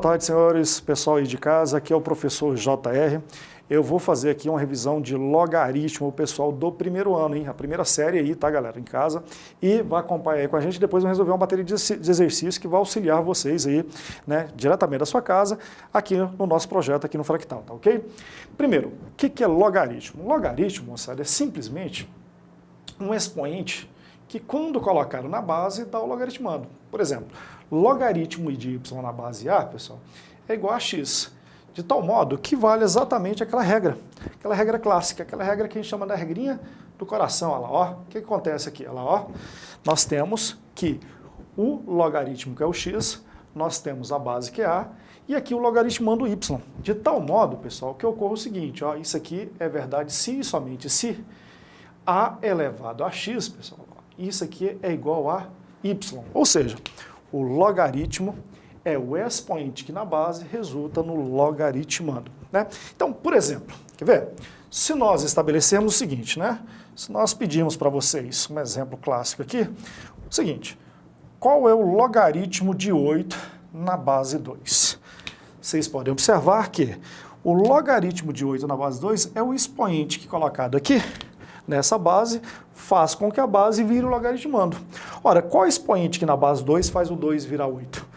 tarde, senhores, pessoal aí de casa, aqui é o professor JR. Eu vou fazer aqui uma revisão de logaritmo, o pessoal do primeiro ano, hein? A primeira série aí, tá, galera, em casa. E vai acompanhar aí com a gente, depois vamos resolver uma bateria de exercícios que vai auxiliar vocês aí, né, diretamente da sua casa, aqui no nosso projeto, aqui no Fractal, tá ok? Primeiro, o que é logaritmo? Logaritmo, moçada, é simplesmente um expoente que quando colocado na base dá o logaritmando. Por exemplo, logaritmo de y na base A, pessoal, é igual a x. De tal modo que vale exatamente aquela regra clássica, aquela regra que a gente chama da regrinha do coração. Olha lá, ó, o que acontece aqui? Olha lá, ó, nós temos que o logaritmo, que é o x, nós temos a base, que é a, e aqui o logaritmando y. De tal modo, pessoal, que ocorre o seguinte, ó, isso aqui é verdade se e somente se a elevado a x, pessoal, isso aqui é igual a y. Ou seja, o logaritmo é o expoente que na base resulta no logaritmando, né? Então, por exemplo, quer ver? Se nós estabelecemos o seguinte, né? Se nós pedimos para vocês um exemplo clássico aqui, o seguinte, qual é o logaritmo de 8 na base 2? Vocês podem observar que o logaritmo de 8 na base 2 é o expoente que colocado aqui, nessa base, faz com que a base vire o logaritmando. Ora, qual expoente que na base 2 faz o 2 virar 8?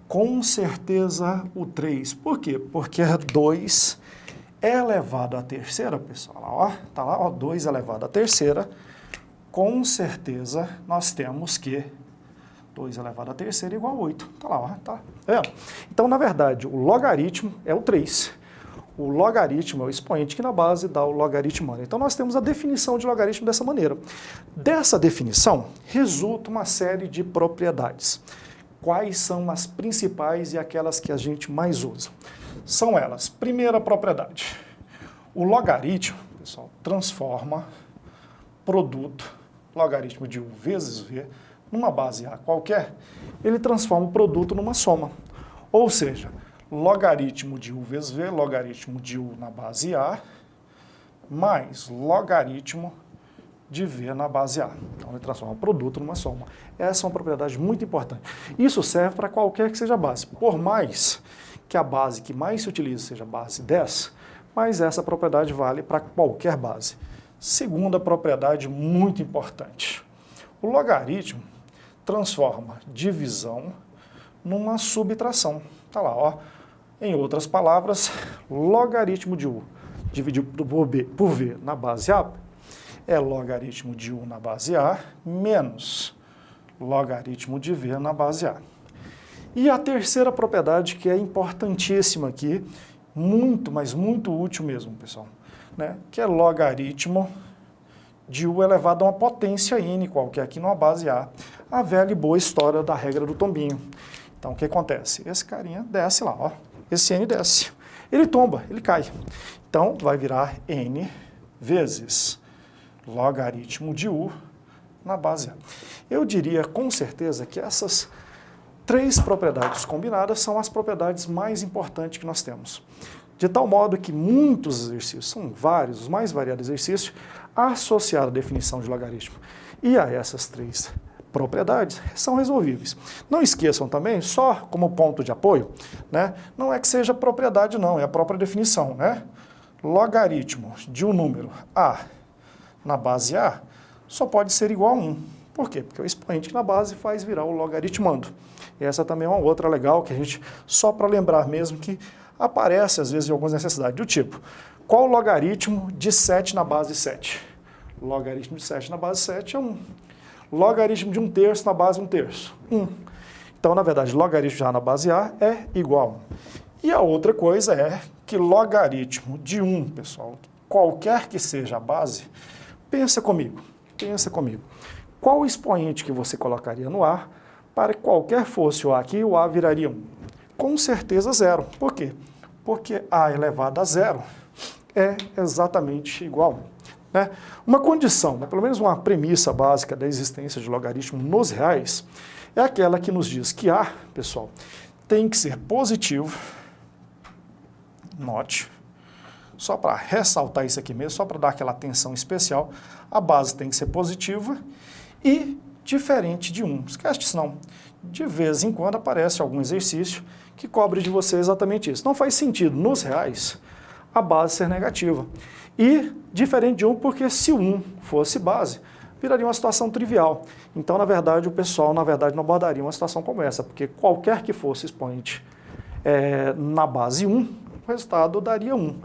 Com certeza o 3. Por quê? Porque 2 elevado à terceira, pessoal, ó, tá lá, ó, 2 elevado à terceira, com certeza nós temos que 2 elevado à terceira igual a 8. Tá lá, ó, tá vendo? Então, na verdade, o logaritmo é o 3. O logaritmo é o expoente que na base dá o logaritmando. Então, nós temos a definição de logaritmo dessa maneira. Dessa definição, resulta uma série de propriedades. Quais são as principais e aquelas que a gente mais usa? São elas. Primeira propriedade. O logaritmo, pessoal, transforma produto, logaritmo de U vezes V, numa base A qualquer, ele transforma o produto numa soma. Ou seja, logaritmo de U vezes V, logaritmo de U na base A, mais logaritmo de V na base A. Então, ele transforma o produto numa soma. Essa é uma propriedade muito importante. Isso serve para qualquer que seja a base. Por mais que a base que mais se utiliza seja a base 10, mas essa propriedade vale para qualquer base. Segunda propriedade muito importante. O logaritmo transforma divisão numa subtração. Está lá, ó. Em outras palavras, logaritmo de U dividido por V na base A é logaritmo de U na base A menos logaritmo de V na base A. E a terceira propriedade, que é importantíssima aqui, muito, mas muito útil mesmo, pessoal, né? Que é logaritmo de U elevado a uma potência N qualquer aqui numa base A. A velha e boa história da regra do tombinho. Então, o que acontece? Esse carinha desce lá, ó. Esse N desce. Ele tomba, ele cai. Então, vai virar N vezes logaritmo de U na base A. Eu diria com certeza que essas três propriedades combinadas são as propriedades mais importantes que nós temos. De tal modo que muitos exercícios, são vários, os mais variados exercícios, associados à definição de logaritmo e a essas três propriedades são resolvíveis. Não esqueçam também, só como ponto de apoio, né, não é que seja propriedade não, é a própria definição, né? Logaritmo de um número A na base A só pode ser igual a 1. Por quê? Porque o expoente na base faz virar o logaritmando. E essa também é uma outra legal que a gente, só para lembrar mesmo, que aparece às vezes em algumas necessidades, do tipo, qual o logaritmo de 7 na base 7? Logaritmo de 7 na base 7 é 1. Logaritmo de 1/3 na base 1/3, 1. Então, na verdade, logaritmo já na base A é igual a 1. E a outra coisa é que logaritmo de 1, pessoal, qualquer que seja a base, pensa comigo. Qual o expoente que você colocaria no A para que qualquer fosse o A aqui, o A viraria 1? Com certeza 0. Por quê? Porque A elevado a 0 é exatamente igual a 1. Né? Uma condição, pelo menos uma premissa básica da existência de logaritmo nos reais, é aquela que nos diz que A, pessoal, tem que ser positivo, note, só para ressaltar isso aqui mesmo, só para dar aquela atenção especial, a base tem que ser positiva e diferente de 1. Esquece disso não. De vez em quando aparece algum exercício que cobre de você exatamente isso. Não faz sentido, nos reais, a base ser negativa. E diferente de 1, porque se 1 fosse base, viraria uma situação trivial. Então, na verdade, o pessoal, não abordaria uma situação como essa, porque qualquer que fosse expoente na base 1, o resultado daria 1.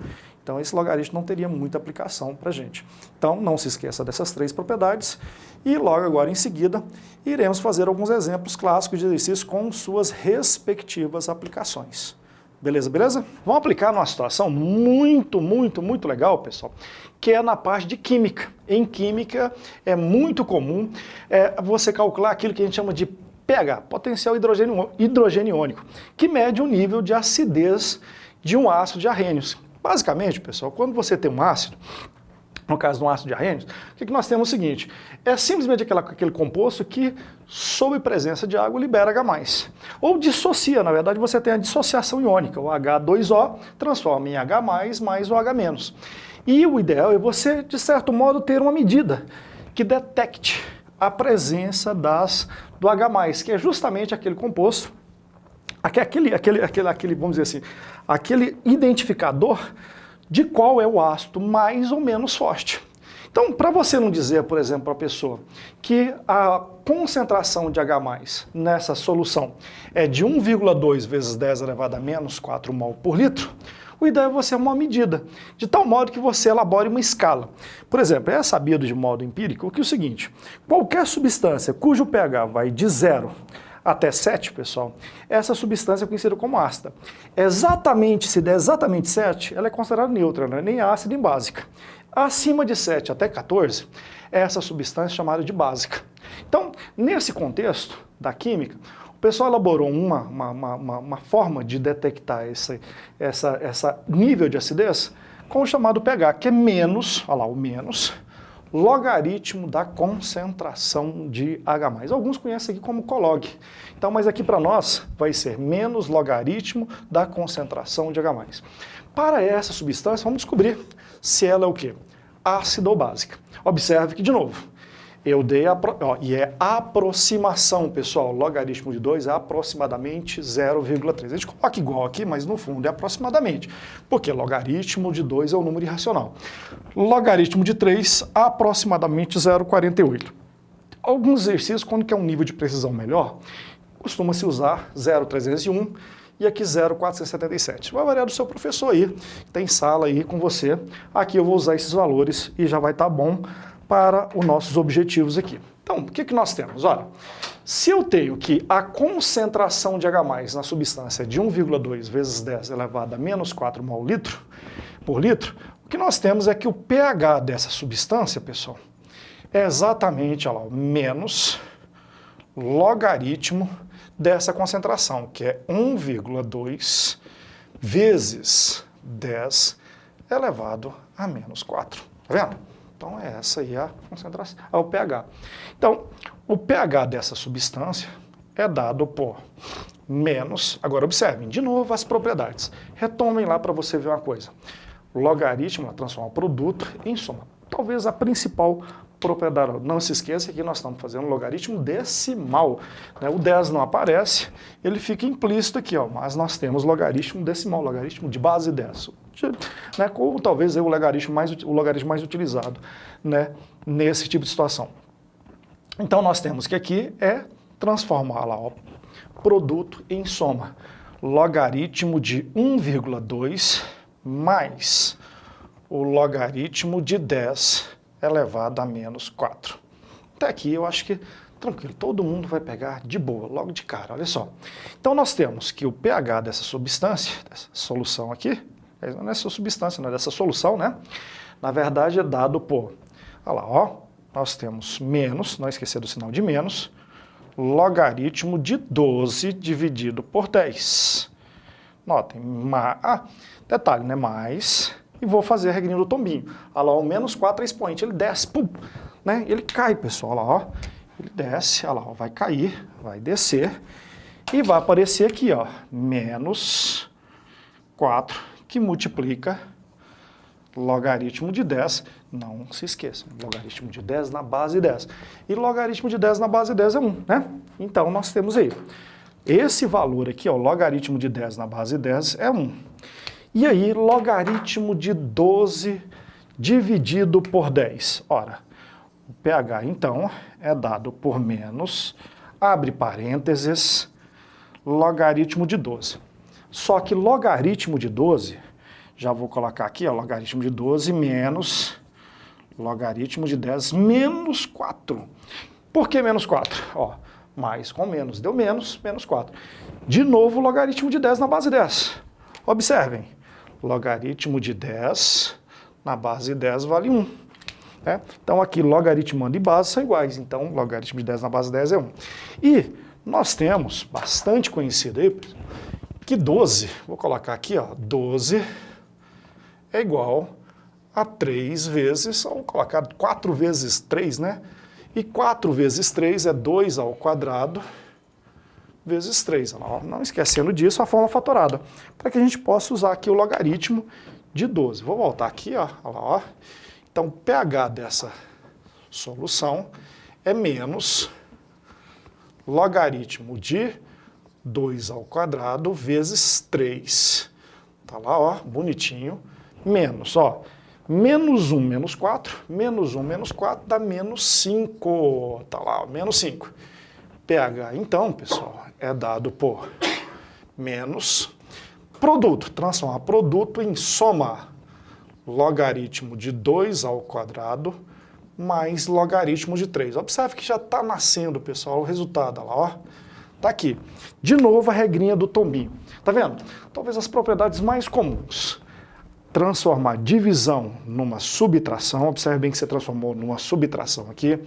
Então, esse logaritmo não teria muita aplicação para a gente. Então, não se esqueça dessas 3 propriedades e logo agora em seguida iremos fazer alguns exemplos clássicos de exercícios com suas respectivas aplicações. Beleza, beleza? Vamos aplicar numa situação muito legal, pessoal, que é na parte de química. Em química é muito comum você calcular aquilo que a gente chama de pH, potencial hidrogênio iônico, que mede o nível de acidez de um ácido de arrênios. Basicamente, pessoal, quando você tem um ácido, no caso de um ácido de arrênios, o que nós temos é o seguinte, é simplesmente aquele composto que, sob presença de água, libera H+. Ou dissocia, na verdade você tem a dissociação iônica, o H2O transforma em H+, mais o H-. E o ideal é você, de certo modo, ter uma medida que detecte a presença do H+, que é justamente aquele composto, vamos dizer assim, aquele identificador de qual é o ácido mais ou menos forte. Então, para você não dizer, por exemplo, para a pessoa que a concentração de H+ nessa solução é de 1,2 vezes 10 elevado a menos 4 mol por litro, o ideal é você uma medida, de tal modo que você elabore uma escala. Por exemplo, é sabido de modo empírico que é o seguinte, qualquer substância cujo pH vai de 0 até 7, pessoal, essa substância é conhecida como ácida. Se der exatamente 7, ela é considerada neutra, não é nem ácida nem básica. Acima de 7 até 14, essa substância é chamada de básica. Então, nesse contexto da química, o pessoal elaborou uma forma de detectar esse nível de acidez com o chamado pH, que é menos, olha lá, o menos, logaritmo da concentração de H+. Alguns conhecem aqui como colog. Então, mas aqui para nós vai ser menos logaritmo da concentração de H+. Para essa substância, vamos descobrir se ela é o quê? Ácida ou básica. Observe que, de novo, eu dei e é aproximação, pessoal. Logaritmo de 2 é aproximadamente 0,3. A gente coloca igual aqui, mas no fundo é aproximadamente. Porque logaritmo de 2 é um número irracional. Logaritmo de 3, aproximadamente 0,48. Alguns exercícios, quando quer um nível de precisão melhor, costuma-se usar 0,301 e aqui 0,477. Vai variar do seu professor aí, que tem sala aí com você. Aqui eu vou usar esses valores e já vai estar bom para os nossos objetivos aqui. Então, o que nós temos? Olha, se eu tenho que a concentração de H+ na substância é de 1,2 vezes 10 elevado a menos 4 mol por litro, o que nós temos é que o pH dessa substância, pessoal, é exatamente, olha lá, o menos logaritmo dessa concentração, que é 1,2 vezes 10 elevado a menos 4. Tá vendo? Então, essa aí é a concentração, é o pH. Então, o pH dessa substância é dado por menos, agora observem, de novo as propriedades. Retomem lá para você ver uma coisa. O logaritmo transforma o produto em soma. Talvez a principal propriedade. Não se esqueça que nós estamos fazendo um logaritmo decimal. Né? O 10 não aparece, ele fica implícito aqui, ó, mas nós temos logaritmo decimal, logaritmo de base 10. Né? Ou talvez o logaritmo mais utilizado, né? Nesse tipo de situação. Então nós temos que aqui é transformar lá o produto em soma. Logaritmo de 1,2 mais o logaritmo de 10 elevado a menos 4. Até aqui eu acho que tranquilo, todo mundo vai pegar de boa, logo de cara, olha só. Então nós temos que o pH dessa substância, dessa solução aqui, não é essa substância, não é dessa solução, né? Na verdade é dado por, olha lá, ó, nós temos menos, não esquecer do sinal de menos, logaritmo de 12 dividido por 10. Notem, detalhe, né? Mais, e vou fazer a regrinha do tombinho. Olha lá, o menos 4 é expoente, ele desce, pum, né? Ele cai, pessoal, olha lá, ó. Ele desce, olha lá, ó, vai cair, vai descer, e vai aparecer aqui, ó, menos 4, que multiplica logaritmo de 10, não se esqueçam, logaritmo de 10 na base 10. E logaritmo de 10 na base 10 é 1, né? Então, nós temos aí, esse valor aqui, ó, logaritmo de 10 na base 10 é 1. E aí, logaritmo de 12 dividido por 10. Ora, o pH, então, é dado por menos, abre parênteses, logaritmo de 12. Só que logaritmo de 12, já vou colocar aqui, ó, logaritmo de 12 menos logaritmo de 10 menos 4. Por que menos 4? Ó, mais com menos deu menos, menos 4. De novo, logaritmo de 10 na base 10. Observem, logaritmo de 10 na base 10 vale 1. Né? Então aqui logaritmando e base são iguais, então logaritmo de 10 na base 10 é 1. E nós temos, bastante conhecido aí, que 12, vou colocar aqui, ó, 12 é igual a 3 vezes, vamos colocar 4 vezes 3, né? E 4 vezes 3 é 2 ao quadrado vezes 3. Não esquecendo disso, a forma fatorada, para que a gente possa usar aqui o logaritmo de 12. Vou voltar aqui, ó, ó. Então, o pH dessa solução é menos logaritmo de 2 ao quadrado vezes 3. Tá lá, ó, bonitinho. Menos, ó, menos 1, menos 4, menos 1, menos 4 dá menos 5. Tá lá, ó, menos 5. pH, então, pessoal, é dado por menos produto. Transformar produto em soma. Logaritmo de 2 ao quadrado mais logaritmo de 3. Observe que já está nascendo, pessoal, o resultado. Olha lá, ó. Tá aqui. De novo a regrinha do tombinho. Tá vendo? Talvez as propriedades mais comuns. Transformar divisão numa subtração. Observe bem que você transformou numa subtração aqui.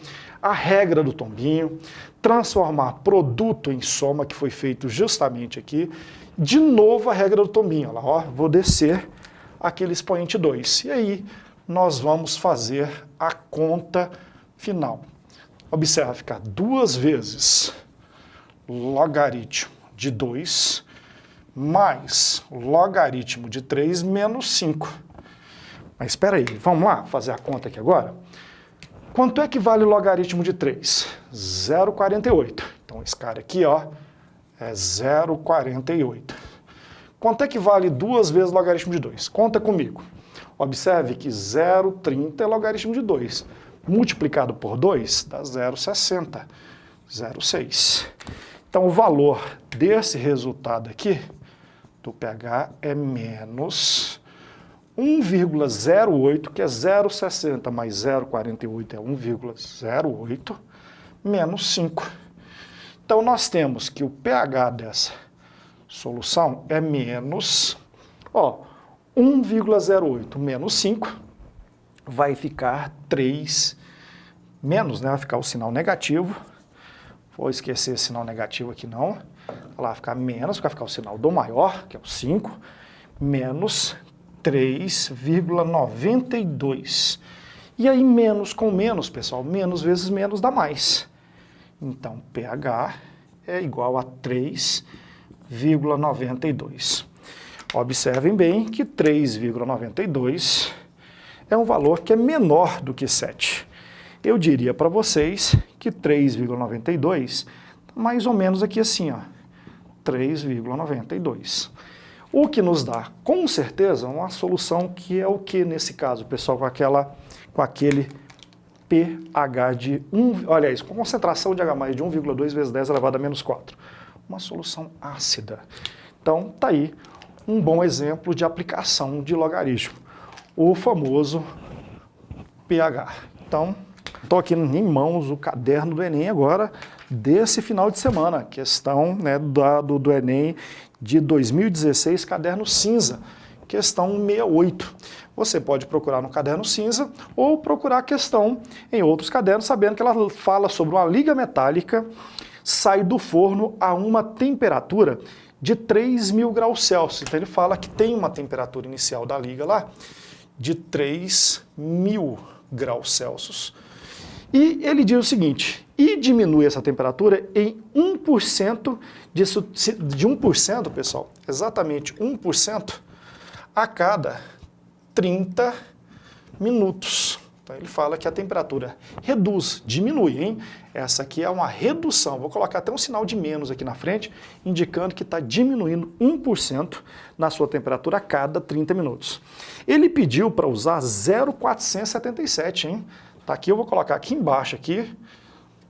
A regra do tombinho. Transformar produto em soma, que foi feito justamente aqui. De novo a regra do tombinho. Olha lá, ó. Vou descer aquele expoente 2. E aí nós vamos fazer a conta final. Observa, ficar 2 vezes logaritmo de 2 mais logaritmo de 3 menos 5. Mas espera aí, vamos lá fazer a conta aqui agora? Quanto é que vale o logaritmo de 3? 0,48. Então esse cara aqui, ó, é 0,48. Quanto é que vale 2 vezes logaritmo de 2? Conta comigo. Observe que 0,30 é logaritmo de 2. Multiplicado por 2 dá 0,60. 0,6. Então o valor desse resultado aqui, do pH, é menos 1,08, que é 0,60 mais 0,48 é 1,08, menos 5. Então nós temos que o pH dessa solução é menos, ó, 1,08 menos 5, vai ficar 3, menos, né, vai ficar o sinal negativo, vou esquecer esse sinal negativo aqui não, vai ficar menos, vai ficar o sinal do maior, que é o 5, menos 3,92. E aí menos com menos, pessoal, menos vezes menos dá mais. Então pH é igual a 3,92. Observem bem que 3,92 é um valor que é menor do que 7. Eu diria para vocês que 3,92 mais ou menos aqui assim, ó, 3,92. O que nos dá, com certeza, uma solução que é o que nesse caso, pessoal, com aquele pH de 1, olha isso, com concentração de H+ de 1,2 vezes 10 elevado a menos 4. Uma solução ácida. Então, tá aí um bom exemplo de aplicação de logaritmo, o famoso pH. Então, estou aqui em mãos o caderno do Enem agora, desse final de semana, questão, né, do Enem de 2016, caderno cinza, questão 68. Você pode procurar no caderno cinza ou procurar a questão em outros cadernos, sabendo que ela fala sobre uma liga metálica, sai do forno a uma temperatura de 3.000 graus Celsius. Então ele fala que tem uma temperatura inicial da liga lá de 3.000 graus Celsius. E ele diz o seguinte, e diminui essa temperatura em 1%, de 1%, pessoal, exatamente 1%, a cada 30 minutos. Então ele fala que a temperatura reduz, diminui, hein? Essa aqui é uma redução. Vou colocar até um sinal de menos aqui na frente, indicando que está diminuindo 1% na sua temperatura a cada 30 minutos. Ele pediu para usar 0,477, hein? Tá aqui, eu vou colocar aqui embaixo, aqui,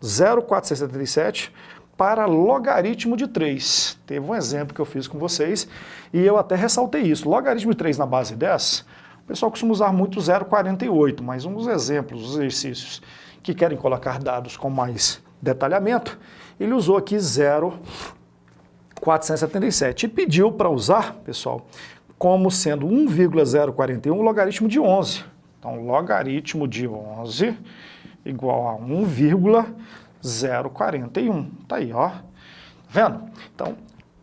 0,477 para logaritmo de 3. Teve um exemplo que eu fiz com vocês e eu até ressaltei isso. Logaritmo de 3 na base 10, o pessoal costuma usar muito 0,48, mas uns exemplos, os exercícios que querem colocar dados com mais detalhamento, ele usou aqui 0,477 e pediu para usar, pessoal, como sendo 1,041 o logaritmo de 11. Então, logaritmo de 11 igual a 1,041. Tá aí, ó. Tá vendo? Então,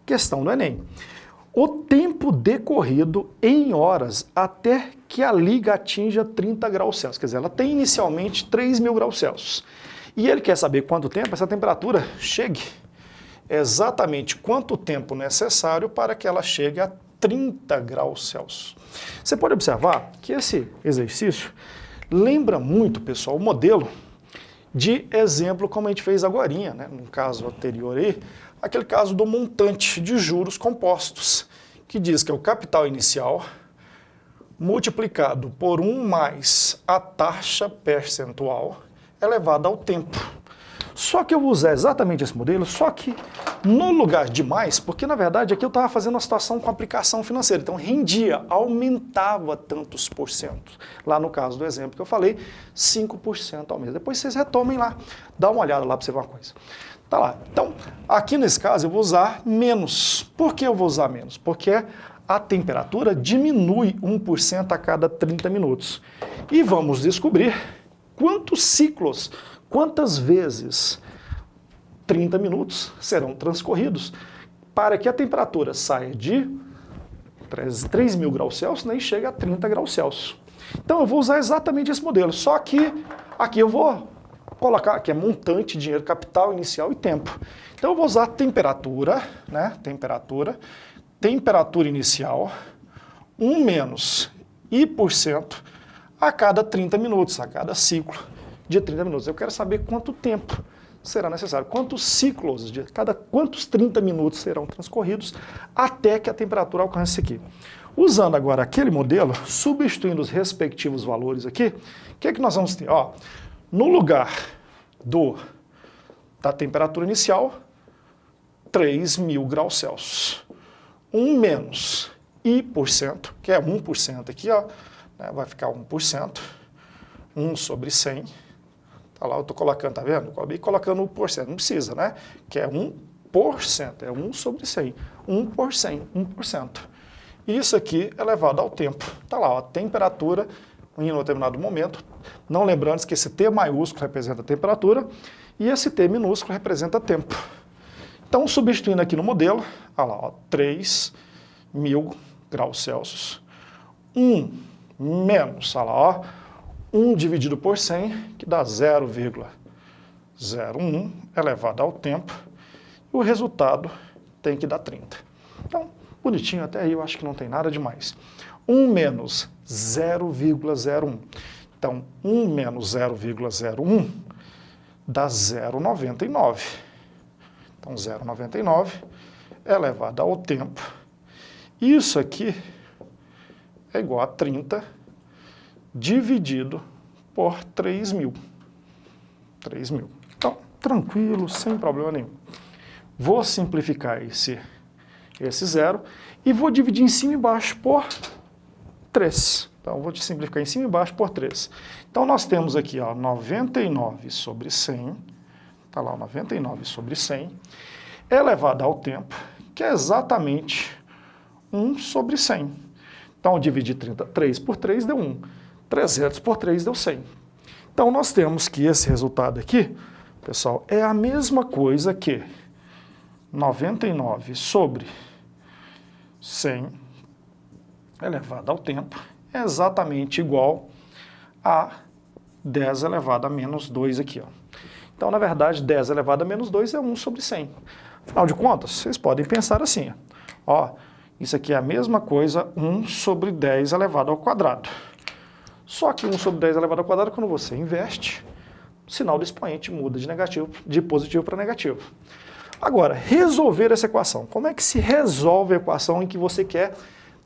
questão do Enem. O tempo decorrido em horas até que a liga atinja 30 graus Celsius. Quer dizer, ela tem inicialmente 3.000 graus Celsius. E ele quer saber quanto tempo essa temperatura chegue. Exatamente quanto tempo necessário para que ela chegue a 30 graus Celsius. Você pode observar que esse exercício lembra muito, pessoal, o modelo de exemplo como a gente fez agorinha, né? No caso anterior aí, aquele caso do montante de juros compostos, que diz que é o capital inicial multiplicado por 1 mais a taxa percentual elevada ao tempo. Só que eu vou usar exatamente esse modelo, só que no lugar de mais, porque na verdade aqui eu estava fazendo uma situação com aplicação financeira, então rendia, aumentava tantos por cento. Lá no caso do exemplo que eu falei, 5% ao mês. Depois vocês retomem lá, dá uma olhada lá para você ver uma coisa. Tá lá. Então, aqui nesse caso eu vou usar menos. Por que eu vou usar menos? Porque a temperatura diminui 1% a cada 30 minutos. E vamos descobrir quantos ciclos, quantas vezes 30 minutos serão transcorridos para que a temperatura saia de 3.000 graus Celsius, né, e chegue a 30 graus Celsius. Então eu vou usar exatamente esse modelo, só que aqui eu vou colocar que é montante, dinheiro, capital inicial e tempo. Então eu vou usar temperatura, né, temperatura inicial, 1 menos I% a cada 30 minutos, a cada ciclo de 30 minutos. Eu quero saber quanto tempo será necessário, quantos ciclos, quantos 30 minutos serão transcorridos até que a temperatura alcance isso aqui. Usando agora aquele modelo, substituindo os respectivos valores aqui, o que é que nós vamos ter? Ó, no lugar da temperatura inicial, 3.000 graus Celsius. 1 menos I%, que é 1% aqui, ó, né, vai ficar 1%, 1 sobre 100. Tá lá, eu estou colocando, tá vendo? Eu colocando 1%, não precisa, né? Que é 1%, é 1 sobre 100. 1 por 100, 1%. Isso aqui é elevado ao tempo. Tá lá, ó, a temperatura em um determinado momento. Não lembrando que esse T maiúsculo representa a temperatura e esse T minúsculo representa tempo. Então, substituindo aqui no modelo, olha lá, ó, 3.000 graus Celsius. 1 menos, olha lá, ó, 1 dividido por 100, que dá 0,01 elevado ao tempo. E o resultado tem que dar 30. Então, bonitinho até aí, eu acho que não tem nada demais. 1 menos 0,01. Então, 1 menos 0,01 dá 0,99. Então, 0,99 elevado ao tempo. Isso aqui é igual a 30 dividido por 3.000. 3.000. Então, tranquilo, sem problema nenhum. Vou simplificar esse zero e vou dividir em cima e embaixo por 3. Então, vou simplificar em cima e embaixo por 3. Então, nós temos aqui, ó, 99 sobre 100. Está lá, 99 sobre 100. Elevado ao tempo, que é exatamente 1 sobre 100. Então, eu dividi 3 por 3 deu 1. 300 por 3 deu 100. Então, nós temos que esse resultado aqui, pessoal, é a mesma coisa que 99 sobre 100 elevado ao tempo é exatamente igual a 10 elevado a menos 2 aqui, ó. Então, na verdade, 10 elevado a menos 2 é 1 sobre 100. Afinal de contas, vocês podem pensar assim, ó, isso aqui é a mesma coisa, 1 sobre 10 elevado ao quadrado. Só que 1 sobre 10 elevado ao quadrado, quando você inverte, o sinal do expoente muda de positivo para negativo. Agora, resolver essa equação. Como é que se resolve a equação em que você quer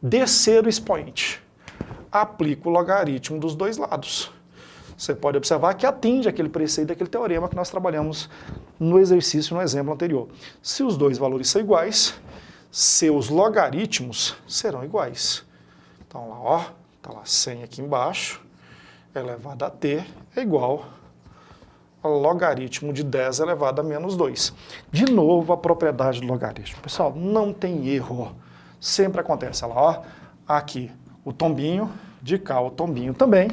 descer o expoente? Aplica o logaritmo dos dois lados. Você pode observar que atende aquele preceito daquele teorema que nós trabalhamos no exercício, no exemplo anterior. Se os dois valores são iguais, seus logaritmos serão iguais. Então lá, ó, tá lá 100 aqui embaixo, elevado a t é igual ao logaritmo de 10 elevado a menos 2. De novo, a propriedade do logaritmo. Pessoal, não tem erro. Sempre acontece. Olha lá, ó, aqui o tombinho, de cá o tombinho também.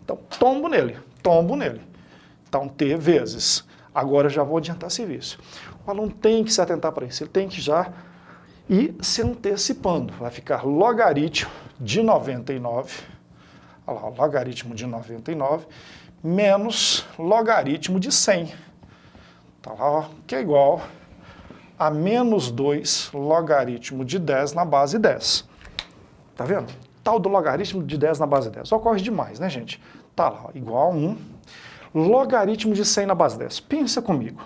Então, tombo nele. Então, t vezes. Agora eu já vou adiantar serviço. O aluno tem que se atentar para isso. Ele tem que já ir se antecipando. Vai ficar logaritmo de 99. Olha lá, o logaritmo de 99 menos logaritmo de 100. Tá lá, ó, que é igual a menos 2 logaritmo de 10 na base 10. Tá vendo? Tal do logaritmo de 10 na base 10. Ocorre demais, né, gente? Tá lá, ó, igual a 1. Logaritmo de 100 na base 10. Pensa comigo.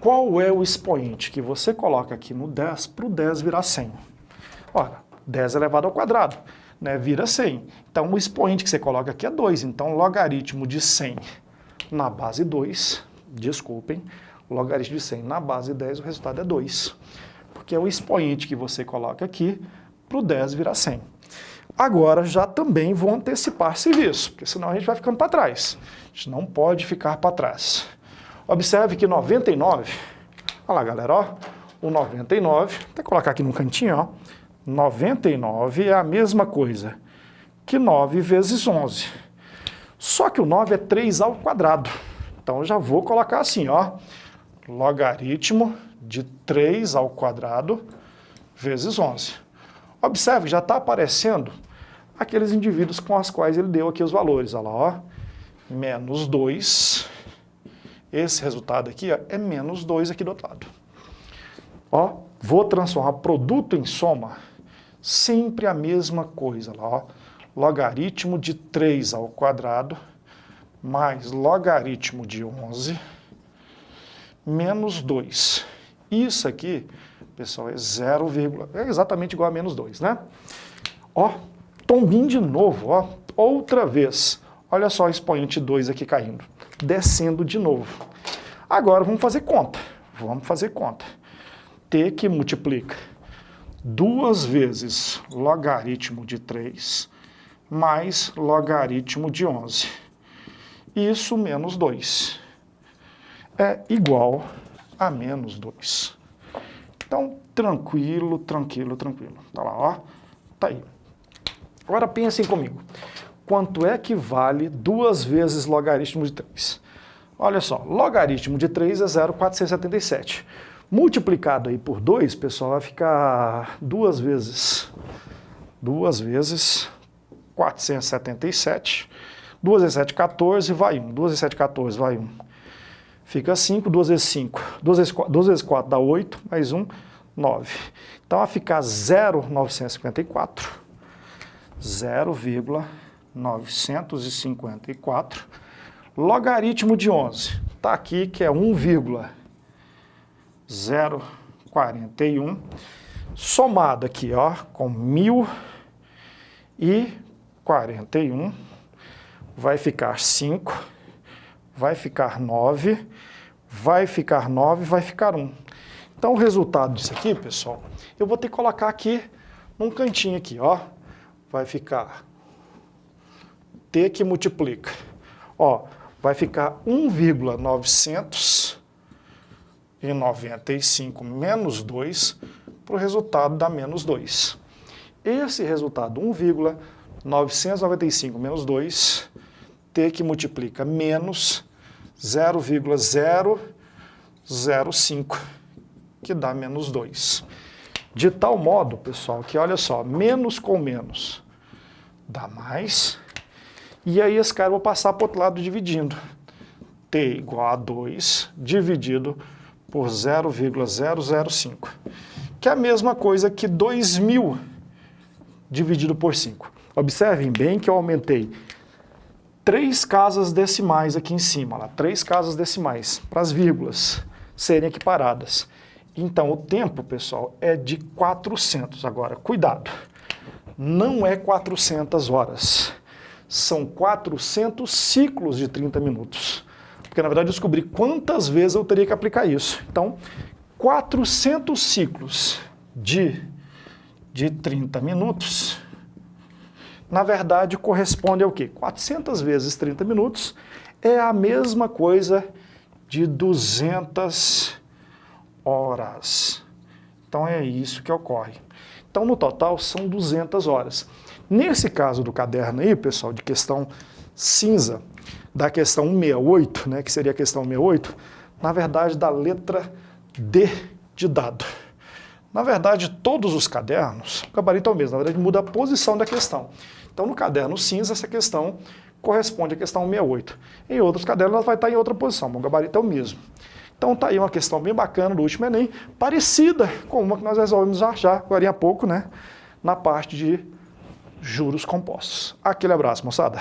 Qual é o expoente que você coloca aqui no 10 para o 10 virar 100? Olha, 10 elevado ao quadrado, né, vira 100. Então, o expoente que você coloca aqui é 2. Então, logaritmo de 100 na base 2, desculpem, logaritmo de 100 na base 10, o resultado é 2. Porque é o expoente que você coloca aqui para o 10 virar 100. Agora, já também vou antecipar serviço, porque senão a gente vai ficando para trás. A gente não pode ficar para trás. Observe que 99, olha lá, galera, ó, o 99, até colocar aqui no cantinho, ó, 99 é a mesma coisa que 9 vezes 11. Só que o 9 é 3 ao quadrado. Então, eu já vou colocar assim, ó, logaritmo de 3 ao quadrado vezes 11. Observe, já está aparecendo aqueles indivíduos com os quais ele deu aqui os valores. Olha lá, ó, menos 2. Esse resultado aqui, ó, é menos 2 aqui do outro lado. Ó, vou transformar produto em soma, sempre a mesma coisa. Lá, ó, logaritmo de 3 ao quadrado mais logaritmo de 11 menos 2. Isso aqui, pessoal, é 0, é exatamente igual a menos 2, né? Ó, tombinho de novo, ó, outra vez. Olha só o expoente 2 aqui caindo, descendo de novo. Agora vamos fazer conta. T que multiplica 2 vezes logaritmo de 3 mais logaritmo de 11. Isso menos 2 é igual a menos 2. Então, tranquilo. Tá lá, ó. Tá aí. Agora pensem comigo. Quanto é que vale 2 vezes logaritmo de 3? Olha só, logaritmo de 3 é 0,477. Multiplicado aí por 2, pessoal, vai ficar 2 vezes 477. 2 vezes 7, 14, vai 1. 2 vezes 7, 14, vai 1. Fica 5, 2 vezes 5. 2 vezes 4 dá 8, mais 1, 9. Então vai ficar 0,954. 0,954. Logaritmo de 11. Está aqui que é 1,041. Somado aqui, ó, com 1041. Vai ficar 5. Vai ficar 9. Vai ficar 9. Vai ficar 1. Então, o resultado disso aqui, pessoal, eu vou ter que colocar aqui num cantinho aqui, ó. Vai ficar T que multiplica. Ó, vai ficar 1,995 menos 2 para o resultado da menos 2. Esse resultado, 1,995 menos 2, T que multiplica menos 0,005, que dá menos 2. De tal modo, pessoal, que olha só, menos com menos dá mais. E aí esse cara eu vou passar para o outro lado dividindo. T igual a 2 dividido por 0,005. Que é a mesma coisa que 2.000 dividido por 5. Observem bem que eu aumentei 3 casas decimais aqui em cima, lá, 3 casas decimais, para as vírgulas serem equiparadas. Então, o tempo, pessoal, é de 400. Agora, cuidado, não é 400 horas, são 400 ciclos de 30 minutos. Porque, na verdade, eu descobri quantas vezes eu teria que aplicar isso. Então, 400 ciclos de 30 minutos, na verdade, corresponde ao quê? 400 vezes 30 minutos é a mesma coisa de 200 horas. Então, é isso que ocorre. Então, no total, são 200 horas. Nesse caso do caderno aí, pessoal, de questão cinza, da questão 168, né, que seria a questão 68, na verdade, da letra D de dado. Na verdade, todos os cadernos, o gabarito é o mesmo, na verdade muda a posição da questão. Então, no caderno cinza, essa questão corresponde à questão 68. Em outros cadernos, ela vai estar em outra posição, mas o gabarito é o mesmo. Então, tá aí uma questão bem bacana do último Enem, parecida com uma que nós resolvemos já agora há pouco, né, na parte de juros compostos. Aquele abraço, moçada.